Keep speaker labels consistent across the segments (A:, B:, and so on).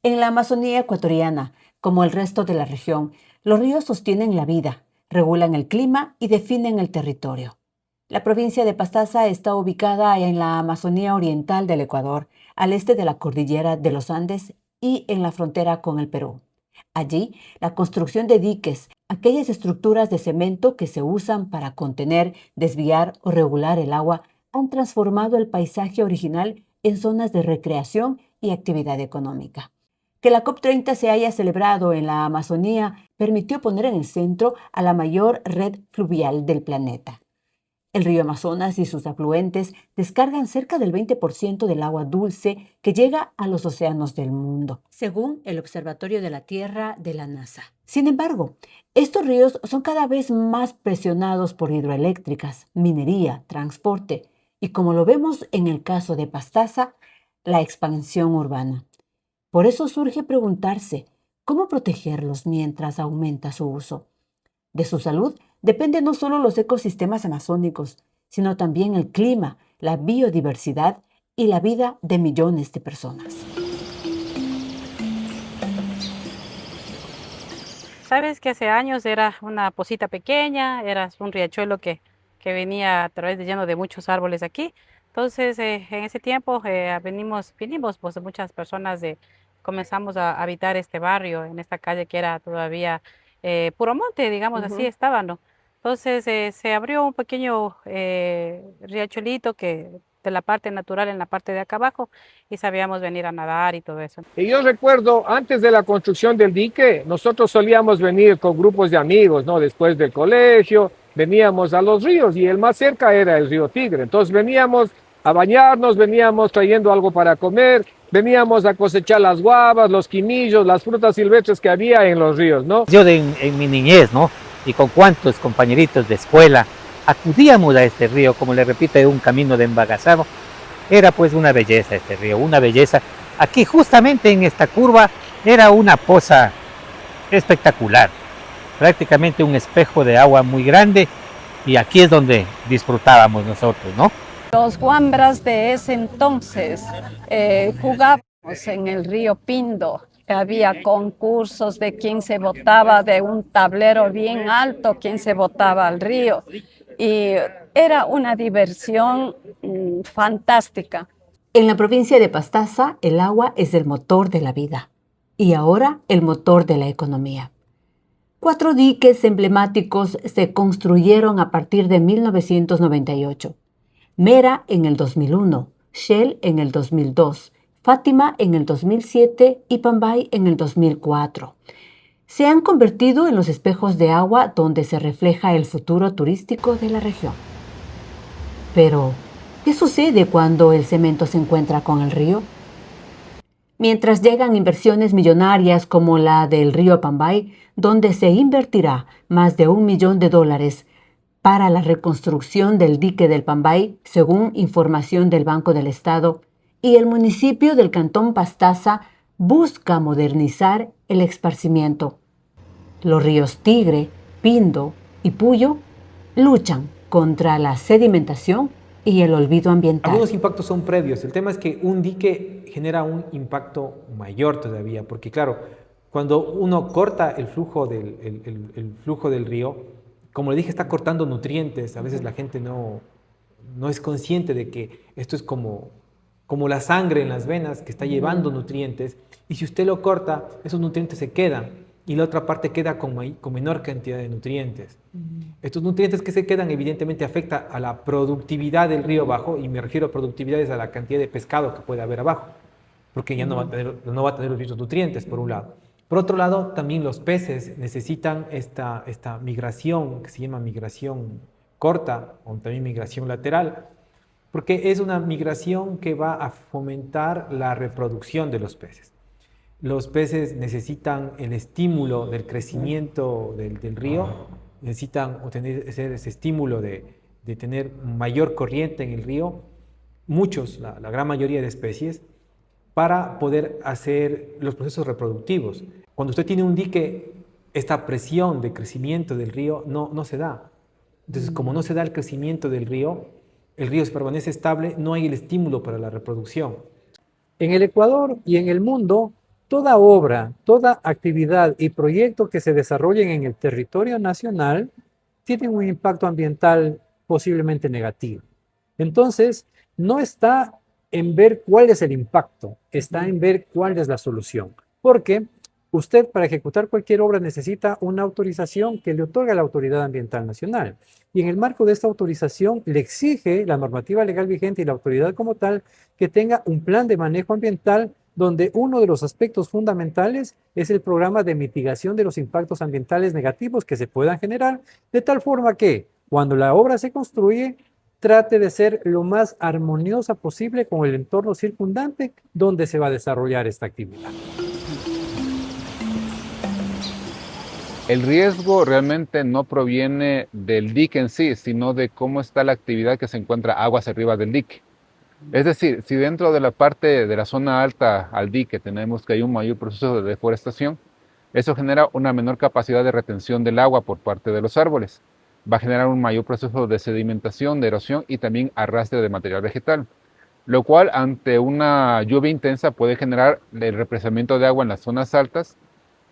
A: En la Amazonía ecuatoriana, como el resto de la región, los ríos sostienen la vida, regulan el clima y definen el territorio. La provincia de Pastaza está ubicada en la Amazonía oriental del Ecuador, al este de la cordillera de los Andes y en la frontera con el Perú. Allí, la construcción de diques, aquellas estructuras de cemento que se usan para contener, desviar o regular el agua, han transformado el paisaje original en zonas de recreación y actividad económica. Que la COP30 se haya celebrado en la Amazonía permitió poner en el centro a la mayor red fluvial del planeta. El río Amazonas y sus afluentes descargan cerca del 20% del agua dulce que llega a los océanos del mundo, según el Observatorio de la Tierra de la NASA. Sin embargo, estos ríos son cada vez más presionados por hidroeléctricas, minería, transporte y, como lo vemos en el caso de Pastaza, la expansión urbana. Por eso surge preguntarse, ¿cómo protegerlos mientras aumenta su uso? De su salud dependen no solo los ecosistemas amazónicos, sino también el clima, la biodiversidad y la vida de millones de personas.
B: Sabes que hace años era una posita pequeña, era un riachuelo que venía a través de lleno de muchos árboles aquí. Entonces, en ese tiempo vinimos pues muchas personas comenzamos a habitar este barrio, en esta calle que era todavía puro monte, digamos así
A: Ujú.
B: estaba, ¿no? Entonces, se abrió un pequeño riachuelito de la parte natural en la parte de acá abajo y sabíamos venir a nadar y todo eso.
C: Y yo recuerdo, antes de la construcción del dique, nosotros solíamos venir con grupos de amigos, ¿no? Después del colegio, veníamos a los ríos y el más cerca era el río Tigre. Entonces veníamos a bañarnos, veníamos trayendo algo para comer, veníamos a cosechar las guavas, los quimillos, las frutas silvestres que había en los ríos, ¿no?
D: Yo en mi niñez, ¿no? Y con cuantos compañeritos de escuela acudíamos a este río, como le repito, de un camino de embagazado. Era pues una belleza este río, una belleza. Aquí justamente en esta curva era una poza espectacular, prácticamente un espejo de agua muy grande y aquí es donde disfrutábamos nosotros, ¿no?
E: Los guambras de ese entonces jugábamos en el río Pindo. Había concursos de quién se botaba de un tablero bien alto, quién se botaba al río. Y era una diversión fantástica.
A: En la provincia de Pastaza, el agua es el motor de la vida y ahora el motor de la economía. 4 diques emblemáticos se construyeron a partir de 1998. Mera en el 2001, Shell en el 2002, Fátima en el 2007 y Pambay en el 2004. Se han convertido en los espejos de agua donde se refleja el futuro turístico de la región. Pero, ¿qué sucede cuando el cemento se encuentra con el río? Mientras llegan inversiones millonarias como la del río Pambay, donde se invertirá más de $1 millón para la reconstrucción del dique del Pambay, según información del Banco del Estado, y el municipio del Cantón Pastaza busca modernizar el esparcimiento. Los ríos Tigre, Pindo y Puyo luchan contra la sedimentación y el olvido ambiental.
F: Algunos impactos son previos. El tema es que un dique genera un impacto mayor todavía, porque claro, cuando uno corta el flujo el flujo del río, como le dije, está cortando nutrientes. A veces la gente no es consciente de que esto es como la sangre en las venas que está llevando nutrientes, y si usted lo corta, esos nutrientes se quedan y la otra parte queda con menor cantidad de nutrientes. Estos nutrientes que se quedan evidentemente afectan a la productividad del río abajo, y me refiero a productividades a la cantidad de pescado que puede haber abajo, porque ya no va a tener los mismos nutrientes, por un lado. Por otro lado, también los peces necesitan esta migración, que se llama migración corta o también migración lateral, porque es una migración que va a fomentar la reproducción de los peces. Los peces necesitan el estímulo del crecimiento del río, necesitan obtener ese estímulo de tener mayor corriente en el río, la gran mayoría de especies, para poder hacer los procesos reproductivos. Cuando usted tiene un dique, esta presión de crecimiento del río no se da. Entonces, como no se da el crecimiento del río, el río permanece estable, no hay el estímulo para la reproducción.
C: En el Ecuador y en el mundo
F: toda obra, toda actividad y proyecto que se desarrollen en el territorio nacional tienen un impacto ambiental posiblemente negativo. Entonces, no está en ver cuál es el impacto, está en ver cuál es la solución. Porque usted para ejecutar cualquier obra necesita una autorización que le otorga la Autoridad Ambiental Nacional. Y en el marco de esta autorización le exige la normativa legal vigente y la autoridad como tal que tenga un plan de manejo ambiental donde uno de los aspectos fundamentales es el programa de mitigación de los impactos ambientales negativos que se puedan generar, de tal forma que cuando la obra se construye, trate de ser lo más armoniosa posible con el entorno circundante donde se va a desarrollar esta actividad.
G: El riesgo realmente no proviene del dique en sí, sino de cómo está la actividad que se encuentra aguas arriba del dique. Es decir, si dentro de la parte de la zona alta al dique tenemos que hay un mayor proceso de deforestación, eso genera una menor capacidad de retención del agua por parte de los árboles. Va a generar un mayor proceso de sedimentación, de erosión y también arrastre de material vegetal, lo cual ante una lluvia intensa puede generar el represamiento de agua en las zonas altas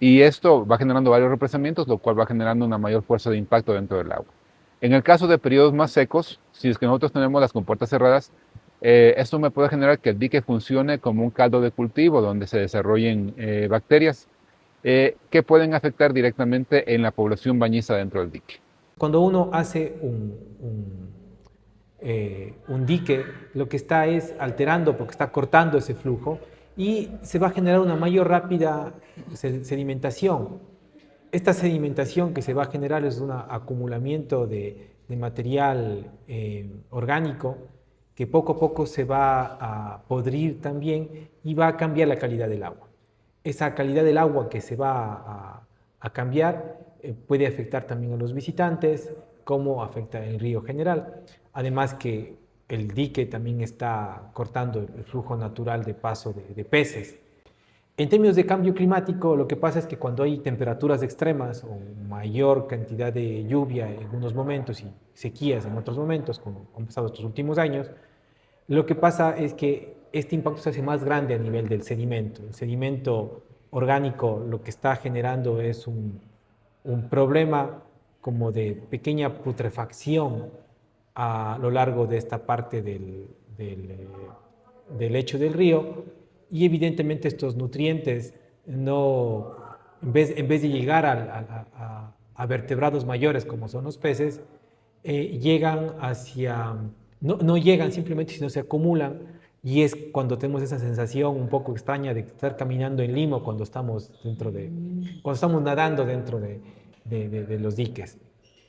G: y esto va generando varios represamientos, lo cual va generando una mayor fuerza de impacto dentro del agua. En el caso de periodos más secos, si es que nosotros tenemos las compuertas cerradas, esto me puede generar que el dique funcione como un caldo de cultivo donde se desarrollen bacterias que pueden afectar directamente en la población bañiza dentro del dique.
F: Cuando uno hace un dique, lo que está es alterando porque está cortando ese flujo y se va a generar una mayor rápida sedimentación. Esta sedimentación que se va a generar es un acumulamiento de material orgánico que poco a poco se va a podrir también y va a cambiar la calidad del agua. Esa calidad del agua que se va a cambiar puede afectar también a los visitantes, como afecta el río general. Además que el dique también está cortando el flujo natural de paso de peces. En términos de cambio climático, lo que pasa es que cuando hay temperaturas extremas o mayor cantidad de lluvia en algunos momentos y sequías en otros momentos, como han pasado estos últimos años, lo que pasa es que este impacto se hace más grande a nivel del sedimento. El sedimento orgánico lo que está generando es un problema como de pequeña putrefacción a lo largo de esta parte del lecho del río y evidentemente estos nutrientes no, en vez de llegar a vertebrados mayores como son los peces, llegan no llegan simplemente, sino se acumulan y es cuando tenemos esa sensación un poco extraña de estar caminando en limo cuando estamos nadando dentro de los diques.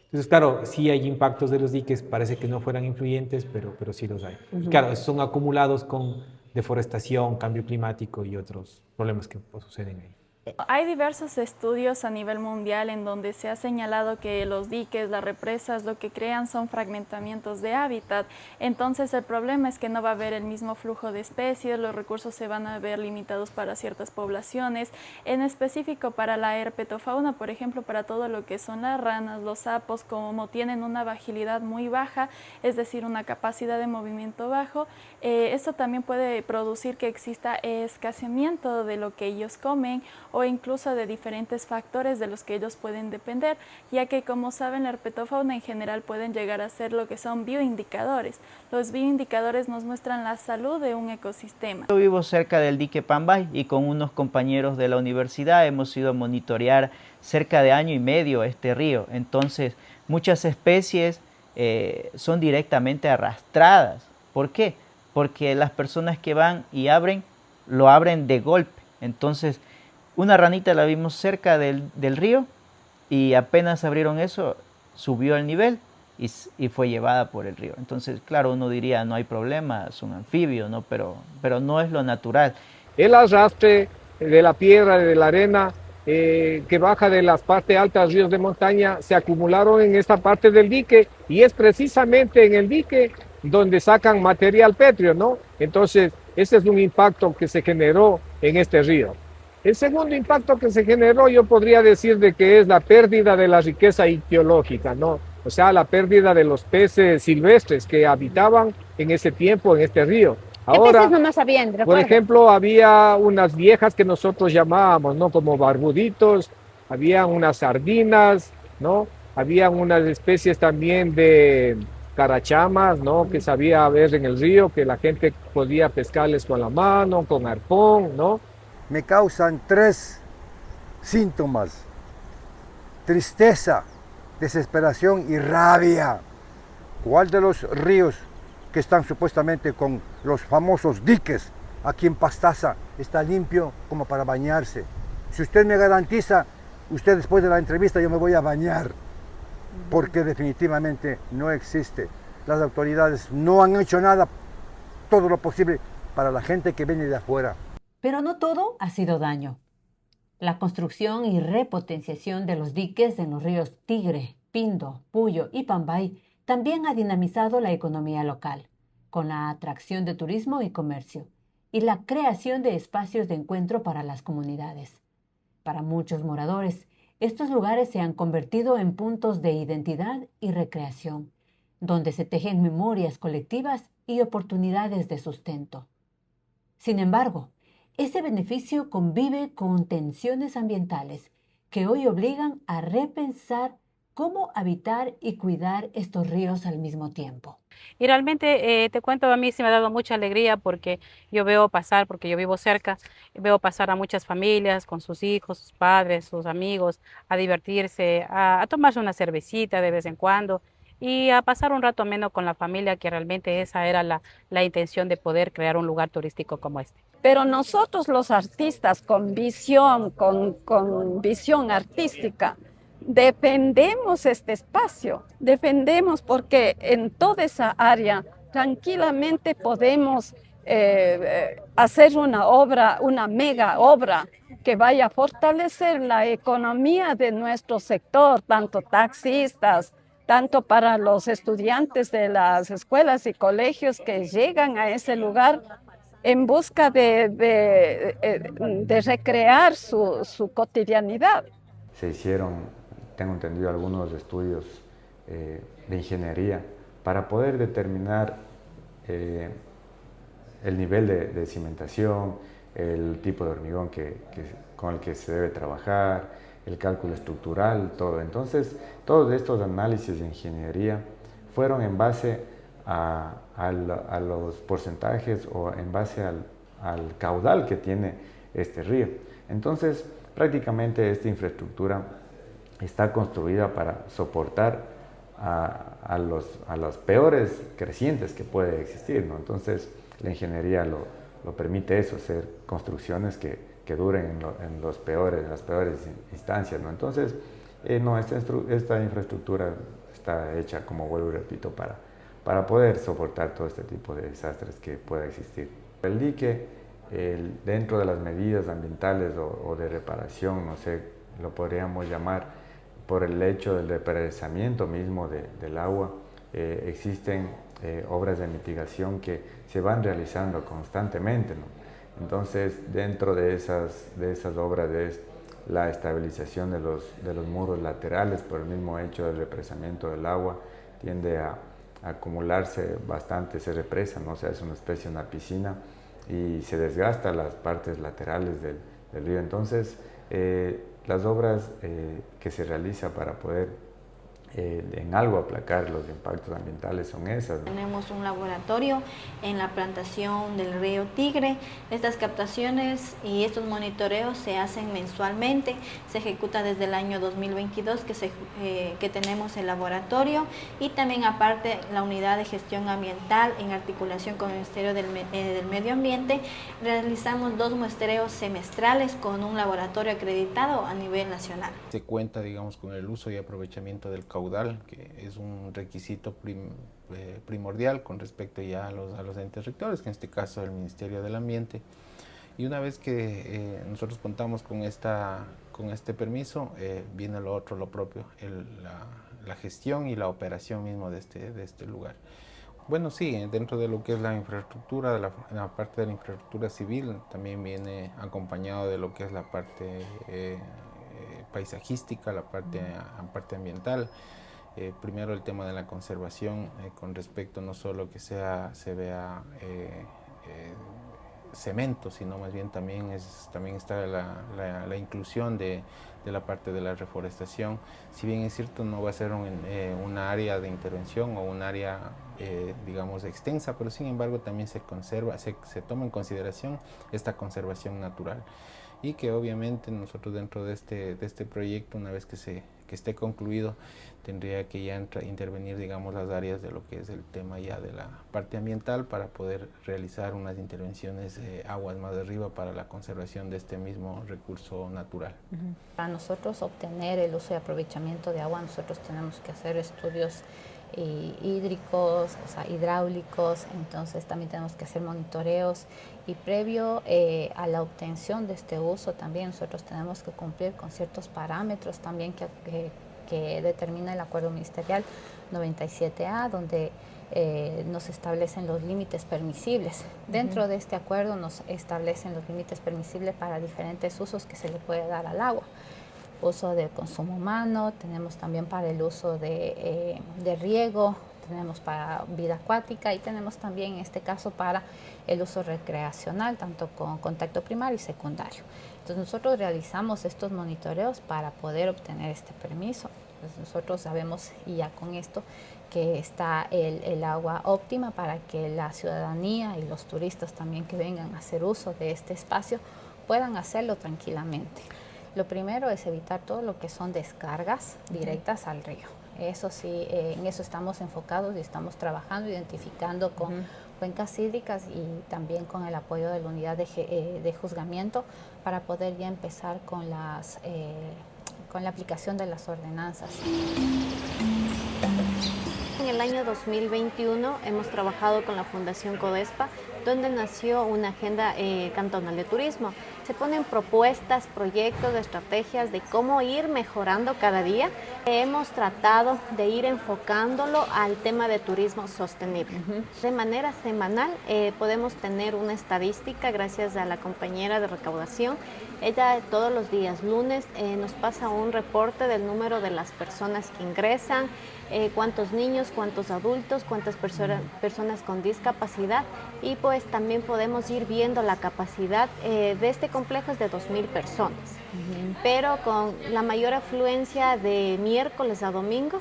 F: Entonces, claro, sí hay impactos de los diques, parece que no fueran influyentes, pero sí los hay. Y claro, son acumulados con deforestación, cambio climático y otros problemas que suceden ahí.
H: Hay diversos estudios a nivel mundial en donde se ha señalado que los diques, las represas, lo que crean son fragmentamientos de hábitat. Entonces el problema es que no va a haber el mismo flujo de especies, los recursos se van a ver limitados para ciertas poblaciones, en específico para la herpetofauna, por ejemplo, para todo lo que son las ranas, los sapos, como tienen una agilidad muy baja, es decir, una capacidad de movimiento bajo, esto también puede producir que exista escaseamiento de lo que ellos comen o incluso de diferentes factores de los que ellos pueden depender, ya que como saben la herpetofauna en general pueden llegar a ser lo que son bioindicadores. Los bioindicadores nos muestran la salud de un ecosistema.
I: Yo vivo cerca del dique Pambay y con unos compañeros de la universidad hemos ido a monitorear cerca de año y medio este río. Entonces muchas especies son directamente arrastradas. ¿Por qué? Porque las personas que van y abren, lo abren de golpe. Entonces una ranita la vimos cerca del río y apenas abrieron eso, subió el nivel y fue llevada por el río. Entonces, claro, uno diría, no hay problema, es un anfibio, ¿no? Pero no es lo natural.
C: El arrastre de la piedra, de la arena, que baja de las partes altas, ríos de montaña, se acumularon en esta parte del dique y es precisamente en el dique donde sacan material pétreo, ¿no? Entonces, ese es un impacto que se generó en este río. El segundo impacto que se generó, yo podría decir de que es la pérdida de la riqueza ictiológica, ¿no? O sea, la pérdida de los peces silvestres que habitaban en ese tiempo en este río.
J: ¿Qué peces
C: Ahora,
J: nomás habían?
C: por
J: Recuerda.
C: ejemplo, había unas viejas que nosotros llamábamos, ¿no? Como barbuditos, había unas sardinas, ¿no? Había unas especies también de carachamas, ¿no? Que sabía haber en el río, que la gente podía pescarles con la mano, con arpón, ¿no?
K: Me causan 3 síntomas: tristeza, desesperación y rabia. ¿Cuál de los ríos que están supuestamente con los famosos diques aquí en Pastaza está limpio como para bañarse? Si usted me garantiza, usted después de la entrevista yo me voy a bañar, porque definitivamente no existe. Las autoridades no han hecho nada, todo lo posible para la gente que viene de afuera.
A: Pero no todo ha sido daño. La construcción y repotenciación de los diques en los ríos Tigre, Pindo, Puyo y Pambay también ha dinamizado la economía local, con la atracción de turismo y comercio, y la creación de espacios de encuentro para las comunidades. Para muchos moradores, estos lugares se han convertido en puntos de identidad y recreación, donde se tejen memorias colectivas y oportunidades de sustento. Sin embargo, ese beneficio convive con tensiones ambientales que hoy obligan a repensar cómo habitar y cuidar estos ríos al mismo tiempo.
B: Y realmente, te cuento, a mí sí me ha dado mucha alegría porque yo veo pasar, porque yo vivo cerca, veo pasar a muchas familias con sus hijos, sus padres, sus amigos, a divertirse, a tomarse una cervecita de vez en cuando y a pasar un rato ameno con la familia, que realmente esa era la intención de poder crear un lugar turístico como este.
E: Pero nosotros los artistas con visión, con visión artística, defendemos este espacio, defendemos porque en toda esa área tranquilamente podemos hacer una obra, una mega obra que vaya a fortalecer la economía de nuestro sector, tanto taxistas, tanto para los estudiantes de las escuelas y colegios que llegan a ese lugar en busca de recrear su cotidianidad.
L: Se hicieron, tengo entendido, algunos estudios de ingeniería para poder determinar el nivel de cimentación, el tipo de hormigón con el que se debe trabajar, el cálculo estructural, todo. Entonces, todos estos análisis de ingeniería fueron en base a los porcentajes o en base al caudal que tiene este río. Entonces, prácticamente esta infraestructura está construida para soportar a los peores crecientes que puede existir, ¿no? Entonces, la ingeniería lo permite eso, hacer construcciones que duren en las peores instancias, ¿no? Entonces, esta infraestructura está hecha, como vuelvo y repito, para poder soportar todo este tipo de desastres que pueda existir. El dique, dentro de las medidas ambientales o de reparación, no sé, lo podríamos llamar, por el hecho del represamiento mismo del agua, existen obras de mitigación que se van realizando constantemente, ¿no? Entonces, dentro de esas obras es la estabilización de los muros laterales por el mismo hecho del represamiento del agua, tiende a acumularse bastante, se represa, ¿no? O sea, es una especie de una piscina y se desgasta las partes laterales del río. Entonces, las obras que se realizan para poder en algo aplacar los impactos ambientales son esas, ¿no?
M: Tenemos un laboratorio en la plantación del río Tigre. Estas captaciones y estos monitoreos se hacen mensualmente, se ejecuta desde el año 2022 que tenemos el laboratorio, y también aparte la unidad de gestión ambiental en articulación con el Ministerio del Medio Ambiente realizamos 2 muestreos semestrales con un laboratorio acreditado a nivel nacional.
N: Se cuenta, digamos, con el uso y aprovechamiento del caudal, que es un requisito primordial con respecto ya a los entes rectores, que en este caso es el Ministerio del Ambiente. Y una vez que nosotros contamos con este permiso, viene lo otro, lo propio, la gestión y la operación mismo de este lugar. Bueno, sí, dentro de lo que es la infraestructura, la parte de la infraestructura civil, también viene acompañado de lo que es la parte paisajística, la parte ambiental. Primero el tema de la conservación con respecto no solo que se vea cemento, sino más bien también está la inclusión de la parte de la reforestación. Si bien es cierto, no va a ser una área de intervención o un área digamos extensa, pero sin embargo también se toma en consideración esta conservación natural, y que obviamente nosotros dentro de este proyecto, una vez que esté concluido, tendría que ya intervenir, digamos, las áreas de lo que es el tema ya de la parte ambiental, para poder realizar unas intervenciones aguas más arriba para la conservación de este mismo recurso natural.
J: Para nosotros obtener el uso y aprovechamiento de agua, nosotros tenemos que hacer estudios hídricos, o sea, hidráulicos, entonces también tenemos que hacer monitoreos, y previo a la obtención de este uso también nosotros tenemos que cumplir con ciertos parámetros también que determina el acuerdo ministerial 97A, donde nos establecen los límites permisibles. Dentro de este acuerdo nos establecen los límites permisibles para diferentes usos que se le puede dar al agua. Uso de consumo humano, tenemos también para el uso de riego, tenemos para vida acuática, y tenemos también en este caso para el uso recreacional, tanto con contacto primario y secundario. Entonces nosotros realizamos estos monitoreos para poder obtener este permiso. Entonces nosotros sabemos, y ya con esto, que está el agua óptima para que la ciudadanía y los turistas también que vengan a hacer uso de este espacio puedan hacerlo tranquilamente. Lo primero es evitar todo lo que son descargas directas al río. Eso sí, en eso estamos enfocados y estamos trabajando, identificando con cuencas hídricas y también con el apoyo de la unidad de juzgamiento, para poder ya empezar con la aplicación de las ordenanzas.
M: En el año 2021 hemos trabajado con la Fundación Codespa, donde nació una agenda cantonal de turismo. Se ponen propuestas, proyectos, estrategias de cómo ir mejorando cada día. Hemos tratado de ir enfocándolo al tema de turismo sostenible. De manera semanal podemos tener una estadística gracias a la compañera de recaudación. Ella todos los días lunes nos pasa un reporte del número de las personas que ingresan, cuántos niños, cuántos adultos, cuántas personas con discapacidad, y pues también podemos ir viendo la capacidad de este complejo es de 2.000 personas, pero con la mayor afluencia de miércoles a domingo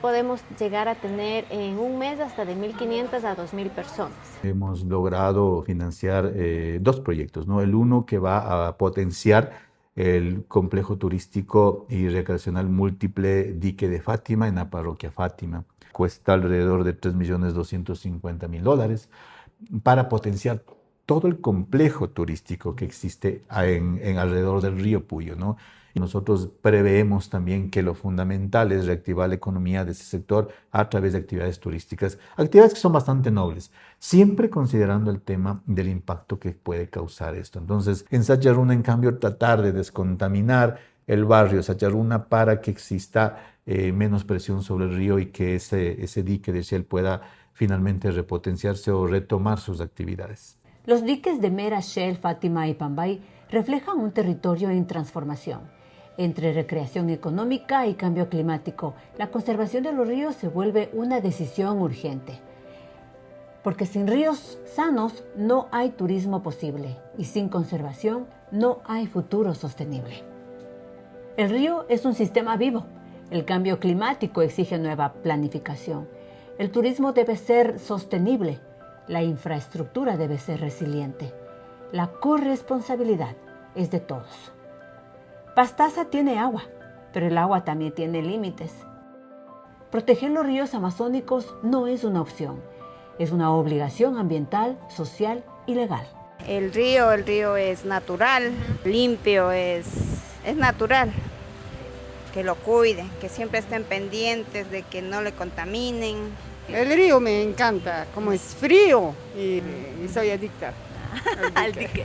M: podemos llegar a tener en un mes hasta de 1.500 a 2.000 personas.
O: Hemos logrado financiar dos proyectos, ¿no? El uno que va a potenciar el complejo turístico y recreacional múltiple Dique de Fátima en la parroquia Fátima. Cuesta alrededor de $3.250.000 para potenciar todo el complejo turístico que existe en alrededor del río Puyo, ¿no? Y nosotros preveemos también que lo fundamental es reactivar la economía de ese sector a través de actividades turísticas, actividades que son bastante nobles, siempre considerando el tema del impacto que puede causar esto. Entonces, en Sacharuna, en cambio, tratar de descontaminar el barrio Sacharuna para que exista menos presión sobre el río y que ese dique de Shell pueda finalmente repotenciarse o retomar sus actividades.
A: Los diques de Mera, Shell, Fátima y Pambay reflejan un territorio en transformación. Entre recreación económica y cambio climático, la conservación de los ríos se vuelve una decisión urgente. Porque sin ríos sanos no hay turismo posible y sin conservación no hay futuro sostenible. El río es un sistema vivo. El cambio climático exige nueva planificación. El turismo debe ser sostenible. La infraestructura debe ser resiliente. La corresponsabilidad es de todos. Pastaza tiene agua, pero el agua también tiene límites. Proteger los ríos amazónicos no es una opción, es una obligación ambiental, social y legal.
P: El río es natural, limpio, es natural. Que lo cuiden, que siempre estén pendientes de que no le contaminen.
Q: El río me encanta, como es frío y soy adicta al dique.